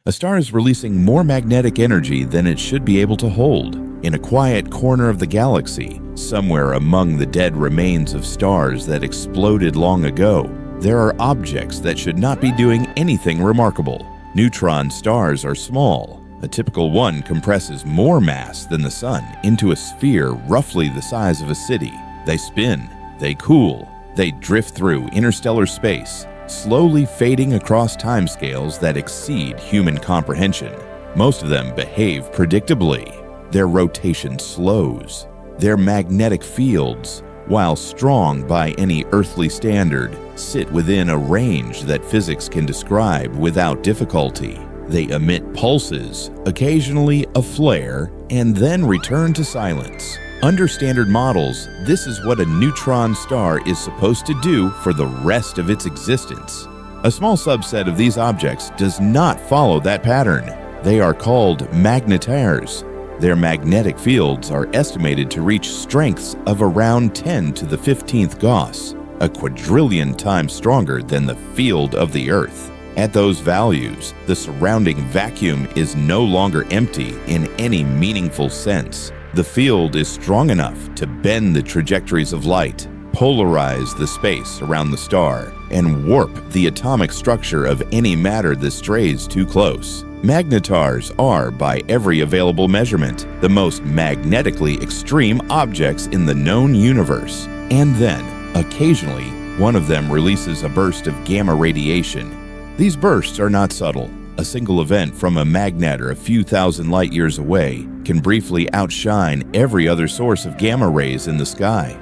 A star is releasing more magnetic energy than it should be able to hold. In a quiet corner of the galaxy, somewhere among the dead remains of stars that exploded long ago, there are objects that should not be doing anything remarkable. Neutron stars are small. A typical one compresses more mass than the Sun into a sphere roughly the size of a city. They spin, they cool, they drift through interstellar space, slowly fading across timescales that exceed human comprehension. Most of them behave predictably. Their rotation slows. Their magnetic fields, while strong by any earthly standard, sit within a range that physics can describe without difficulty. They emit pulses, occasionally a flare, and then return to silence. Under standard models, this is what a neutron star is supposed to do for the rest of its existence. A small subset of these objects does not follow that pattern. They are called magnetars. Their magnetic fields are estimated to reach strengths of around 10 to the 15th Gauss, a quadrillion times stronger than the field of the Earth. At those values, the surrounding vacuum is no longer empty in any meaningful sense. The field is strong enough to bend the trajectories of light, polarize the space around the star, and warp the atomic structure of any matter that strays too close. Magnetars are, by every available measurement, the most magnetically extreme objects in the known universe. And then, occasionally, one of them releases a burst of gamma radiation. These bursts are not subtle. A single event from a magnetar a few thousand light years away can briefly outshine every other source of gamma rays in the sky.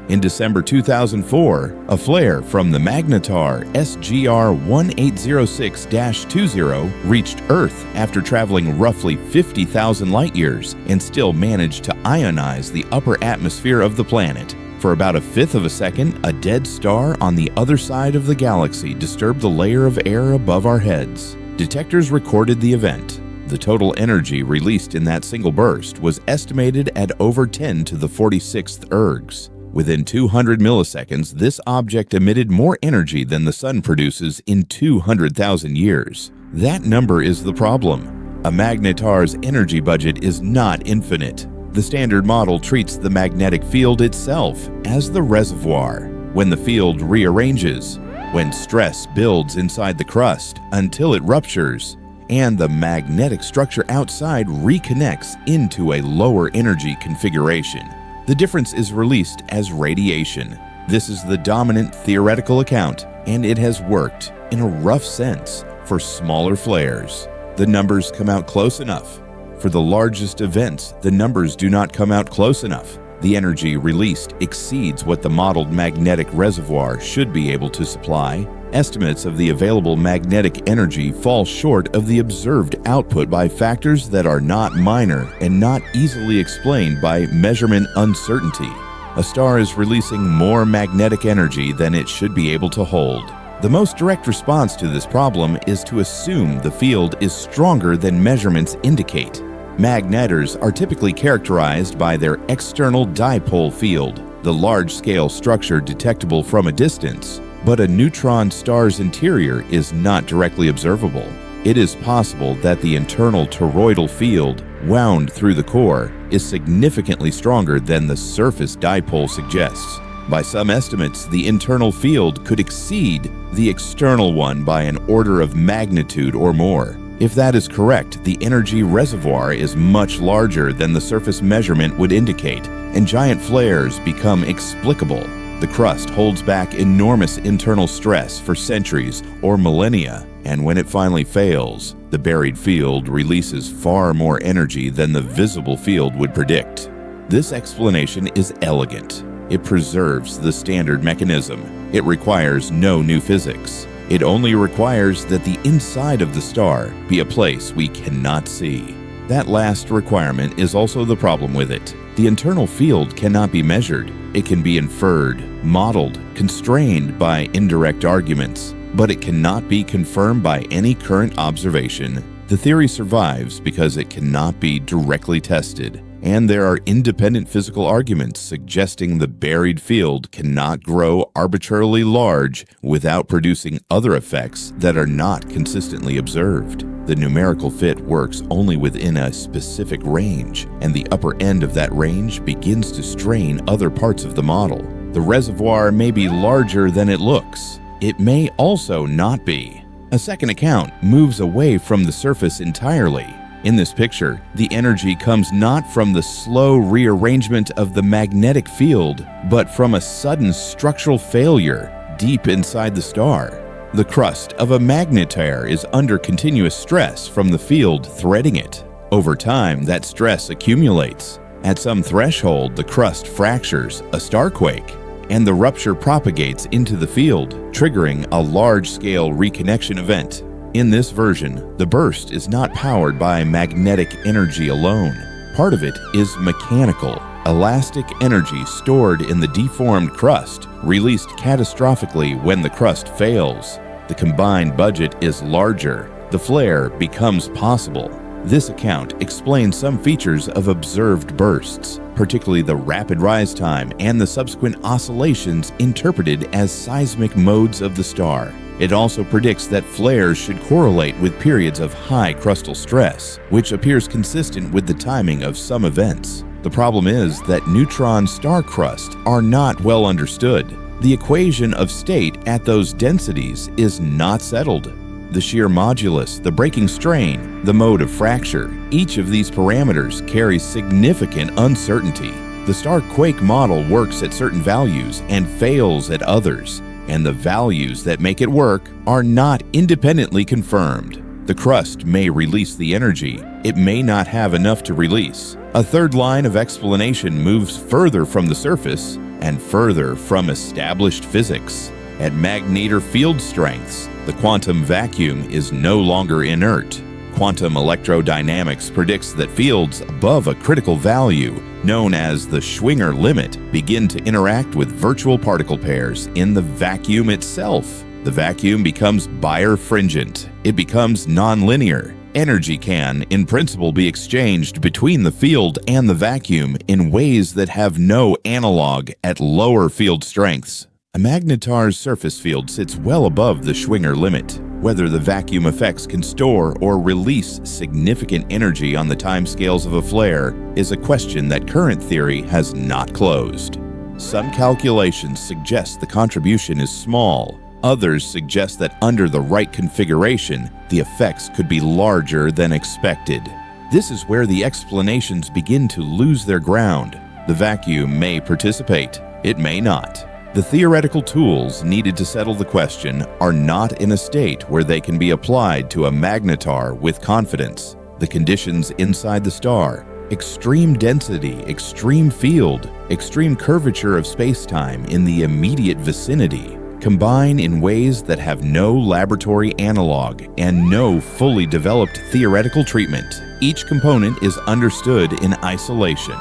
In December 2004, a flare from the magnetar SGR 1806-20 reached Earth after traveling roughly 50,000 light years and still managed to ionize the upper atmosphere of the planet. For about a fifth of a second, a dead star on the other side of the galaxy disturbed the layer of air above our heads. Detectors recorded the event. The total energy released in that single burst was estimated at over 10 to the 46th ergs. Within 200 milliseconds, this object emitted more energy than the Sun produces in 200,000 years. That number is the problem. A magnetar's energy budget is not infinite. The standard model treats the magnetic field itself as the reservoir. When the field rearranges, when stress builds inside the crust until it ruptures, and the magnetic structure outside reconnects into a lower energy configuration, the difference is released as radiation. This is the dominant theoretical account, and it has worked, in a rough sense, for smaller flares. The numbers come out close enough. For the largest events, the numbers do not come out close enough. The energy released exceeds what the modeled magnetic reservoir should be able to supply. Estimates of the available magnetic energy fall short of the observed output by factors that are not minor and not easily explained by measurement uncertainty. A star is releasing more magnetic energy than it should be able to hold. The most direct response to this problem is to assume the field is stronger than measurements indicate. Magnetars are typically characterized by their external dipole field, the large-scale structure detectable from a distance, but a neutron star's interior is not directly observable. It is possible that the internal toroidal field, wound through the core, is significantly stronger than the surface dipole suggests. By some estimates, the internal field could exceed the external one by an order of magnitude or more. If that is correct, the energy reservoir is much larger than the surface measurement would indicate, and giant flares become explicable. The crust holds back enormous internal stress for centuries or millennia, and when it finally fails, the buried field releases far more energy than the visible field would predict. This explanation is elegant. It preserves the standard mechanism. It requires no new physics. It only requires that the inside of the star be a place we cannot see. That last requirement is also the problem with it. The internal field cannot be measured. It can be inferred, modeled, constrained by indirect arguments, but it cannot be confirmed by any current observation. The theory survives because it cannot be directly tested. and there are independent physical arguments suggesting the buried field cannot grow arbitrarily large without producing other effects that are not consistently observed. The numerical fit works only within a specific range, and the upper end of that range begins to strain other parts of the model. The reservoir may be larger than it looks. It may also not be. A second account moves away from the surface entirely. In this picture, the energy comes not from the slow rearrangement of the magnetic field, but from a sudden structural failure deep inside the star. The crust of a magnetar is under continuous stress from the field threading it. Over time, that stress accumulates. At some threshold, the crust fractures, a starquake, and the rupture propagates into the field, triggering a large-scale reconnection event. In this version, the burst is not powered by magnetic energy alone. Part of it is mechanical, elastic energy stored in the deformed crust, released catastrophically when the crust fails. The combined budget is larger. The flare becomes possible. This account explains some features of observed bursts, particularly the rapid rise time and the subsequent oscillations interpreted as seismic modes of the star. It also predicts that flares should correlate with periods of high crustal stress, which appears consistent with the timing of some events. The problem is that neutron star crusts are not well understood. The equation of state at those densities is not settled. The shear modulus, the breaking strain, the mode of fracture, each of these parameters carries significant uncertainty. The star quake model works at certain values and fails at others, and the values that make it work are not independently confirmed. The crust may release the energy, it may not have enough to release. A third line of explanation moves further from the surface and further from established physics. At magnetar field strengths, the quantum vacuum is no longer inert. Quantum electrodynamics predicts that fields above a critical value, known as the Schwinger limit, begin to interact with virtual particle pairs in the vacuum itself. The vacuum becomes birefringent. It becomes nonlinear. Energy can, in principle, be exchanged between the field and the vacuum in ways that have no analog at lower field strengths. A magnetar's surface field sits well above the Schwinger limit. Whether the vacuum effects can store or release significant energy on the timescales of a flare is a question that current theory has not closed. Some calculations suggest the contribution is small. Others suggest that under the right configuration, the effects could be larger than expected. This is where the explanations begin to lose their ground. The vacuum may participate, it may not. The theoretical tools needed to settle the question are not in a state where they can be applied to a magnetar with confidence. The conditions inside the star, extreme density, extreme field, extreme curvature of spacetime in the immediate vicinity, combine in ways that have no laboratory analog and no fully developed theoretical treatment. Each component is understood in isolation.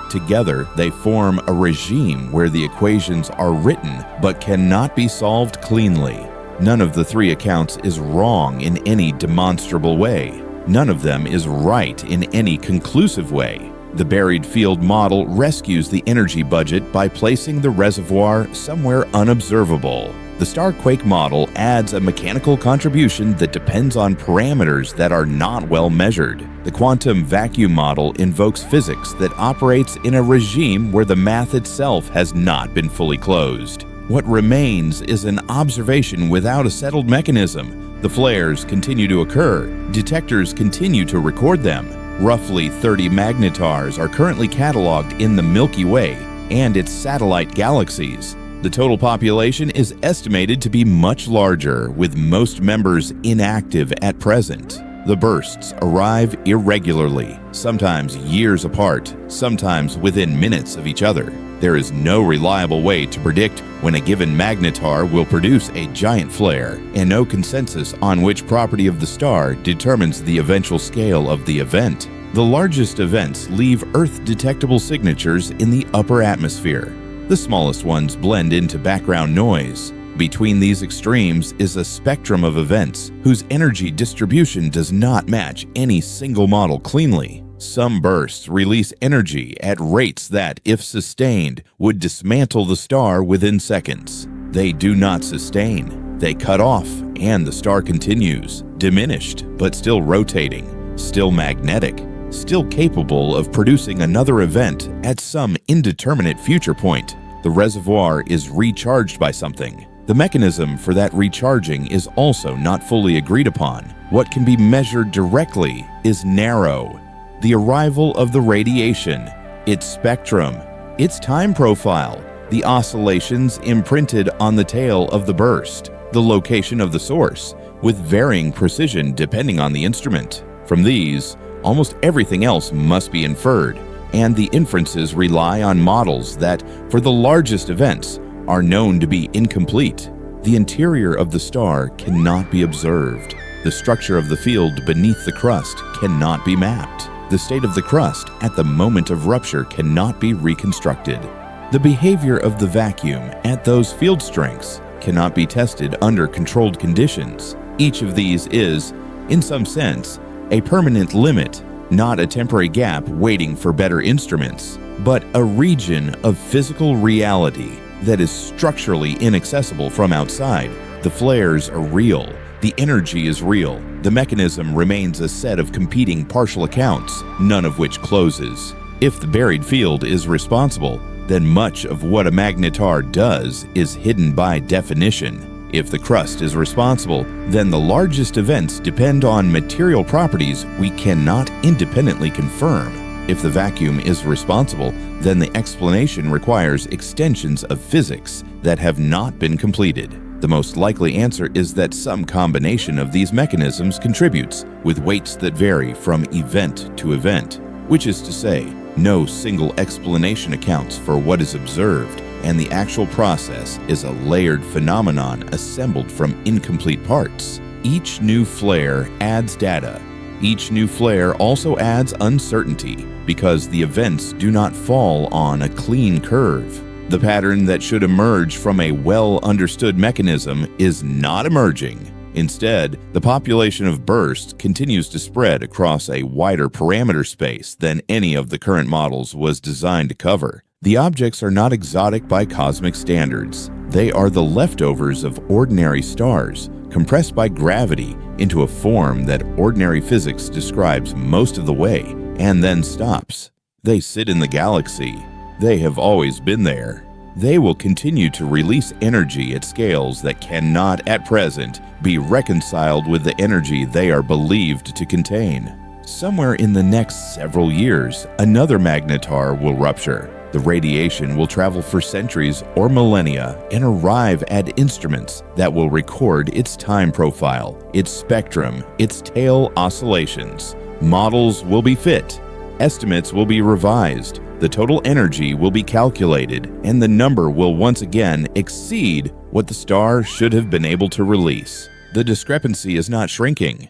Together, they form a regime where the equations are written but cannot be solved cleanly. None of the three accounts is wrong in any demonstrable way. None of them is right in any conclusive way. The buried field model rescues the energy budget by placing the reservoir somewhere unobservable. The starquake model adds a mechanical contribution that depends on parameters that are not well measured. The quantum vacuum model invokes physics that operates in a regime where the math itself has not been fully closed. What remains is an observation without a settled mechanism. The flares continue to occur. Detectors continue to record them. Roughly 30 magnetars are currently cataloged in the Milky Way and its satellite galaxies. The total population is estimated to be much larger, with most members inactive at present. The bursts arrive irregularly, sometimes years apart, sometimes within minutes of each other. There is no reliable way to predict when a given magnetar will produce a giant flare, and no consensus on which property of the star determines the eventual scale of the event. The largest events leave Earth-detectable signatures in the upper atmosphere. The smallest ones blend into background noise. Between these extremes is a spectrum of events whose energy distribution does not match any single model cleanly. Some bursts release energy at rates that, if sustained, would dismantle the star within seconds. They do not sustain. They cut off, and the star continues, diminished, but still rotating, still magnetic, still capable of producing another event at some indeterminate future point. The reservoir is recharged by something. The mechanism for that recharging is also not fully agreed upon. What can be measured directly is narrow. The arrival of the radiation, its spectrum, its time profile, the oscillations imprinted on the tail of the burst, the location of the source, with varying precision depending on the instrument. From these, almost everything else must be inferred, and the inferences rely on models that, for the largest events, are known to be incomplete. The interior of the star cannot be observed. The structure of the field beneath the crust cannot be mapped. The state of the crust at the moment of rupture cannot be reconstructed. The behavior of the vacuum at those field strengths cannot be tested under controlled conditions. Each of these is, in some sense, a permanent limit, not a temporary gap waiting for better instruments, but a region of physical reality that is structurally inaccessible from outside. The flares are real. The energy is real. The mechanism remains a set of competing partial accounts, none of which closes. If the buried field is responsible, then much of what a magnetar does is hidden by definition. If the crust is responsible, then the largest events depend on material properties we cannot independently confirm. If the vacuum is responsible, then the explanation requires extensions of physics that have not been completed. The most likely answer is that some combination of these mechanisms contributes, with weights that vary from event to event, which is to say, no single explanation accounts for what is observed, and the actual process is a layered phenomenon assembled from incomplete parts. Each new flare adds data. Each new flare also adds uncertainty, because the events do not fall on a clean curve. The pattern that should emerge from a well-understood mechanism is not emerging. Instead, the population of bursts continues to spread across a wider parameter space than any of the current models was designed to cover. The objects are not exotic by cosmic standards. They are the leftovers of ordinary stars, compressed by gravity into a form that ordinary physics describes most of the way and then stops. They sit in the galaxy. They have always been there. They will continue to release energy at scales that cannot, at present, be reconciled with the energy they are believed to contain. Somewhere in the next several years, another magnetar will rupture. The radiation will travel for centuries or millennia and arrive at instruments that will record its time profile, its spectrum, its tail oscillations. Models will be fit. Estimates will be revised. The total energy will be calculated, and the number will once again exceed what the star should have been able to release. The discrepancy is not shrinking.